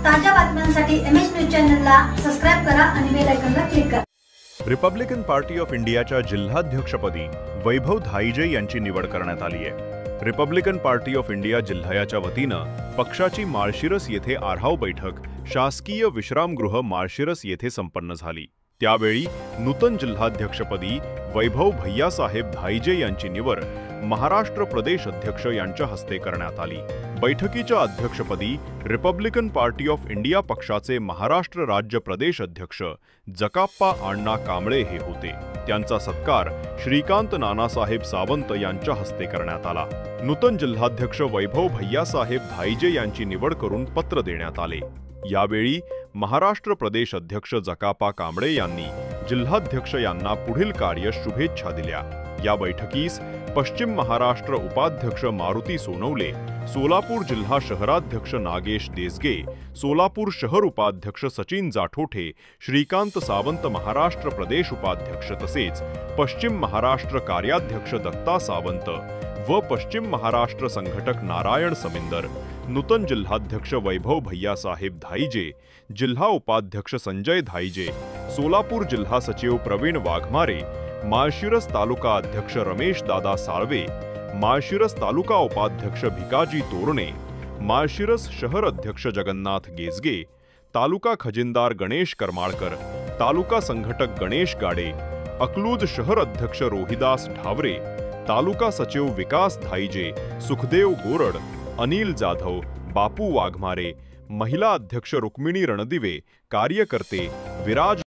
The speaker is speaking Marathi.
ताज्या बातम्यांसाठी एमएच न्यूज चॅनलला सबस्क्राइब करा आणि बेल आयकॉनला क्लिक करा। रिपब्लिकन पार्टी ऑफ इंडियाच्या जिल्हाध्यक्षपदी वैभव धाईजे यांची निवड करण्यात आली आहे। रिपब्लिकन पार्टी ऑफ इंडिया जिल्ह्याच्या वतीनं पक्षाची माळशिरस येथे आढाव बैठक शासकीय विश्रामगृह माळशिरस येथे संपन्न झाली। त्यावेळी नूतन जिल्हाध्यक्षपदी वैभव भैयासाहेब धाईजे यांची निवड महाराष्ट्र प्रदेश अध्यक्ष यांच्या हस्ते करण्यात आली। बैठकीच्या अध्यक्षपदी रिपब्लिकन पार्टी ऑफ इंडिया पक्षाचे महाराष्ट्र राज्य प्रदेश अध्यक्ष जकाप्पा अण्णा कांबळे हे होते। त्यांचा सत्कार श्रीकांत नानासाहेब सावंत यांच्या हस्ते करण्यात आला। नूतन जिल्हाध्यक्ष वैभव भैयासाहेब धाईजे यांची निवड करून पत्र देण्यात आले। यावेळी महाराष्ट्र प्रदेश अध्यक्ष जकाप्पा कांबळे यांनी जिल्हाध्यक्ष यांना पुढील कार्य शुभेच्छा दिल्या। या बैठकीस पश्चिम महाराष्ट्र उपाध्यक्ष मारुती सोनवले, सोलापूर जिल्हा शहराध्यक्ष नागेश देसगे, सोलापूर शहर उपाध्यक्ष सचिन जाठोठे, श्रीकांत सावंत महाराष्ट्र प्रदेश उपाध्यक्ष तसेच पश्चिम महाराष्ट्र कार्याध्यक्ष दत्ता सावंत व पश्चिम महाराष्ट्र संघटक नारायण समिंदर, नूतन जिल्हाध्यक्ष वैभव भैयासाहेब धाईजे, जिल्हा उपाध्यक्ष संजय धाईजे, सोलापूर जिल्हा सचिव प्रवीण वाघमारे, माळशिरस तालुका अध्यक्ष रमेश दादा साळवे, माळशिरस तालुका उपाध्यक्ष भिकाजी तोरणे, माळशिरस शहर अध्यक्ष जगन्नाथ गेजगे, तालुका खजिनदार गणेश करमाळकर, तालुका संघटक गणेश गाडे, अकलूज शहर अध्यक्ष रोहिदास ढावरे, तालुका सचिव विकास धाईजे, सुखदेव गोरड, अनिल जाधव, बापू वाघमारे, महिला अध्यक्ष रुक्मिणी रणदिवे, कार्यकर्ते विराज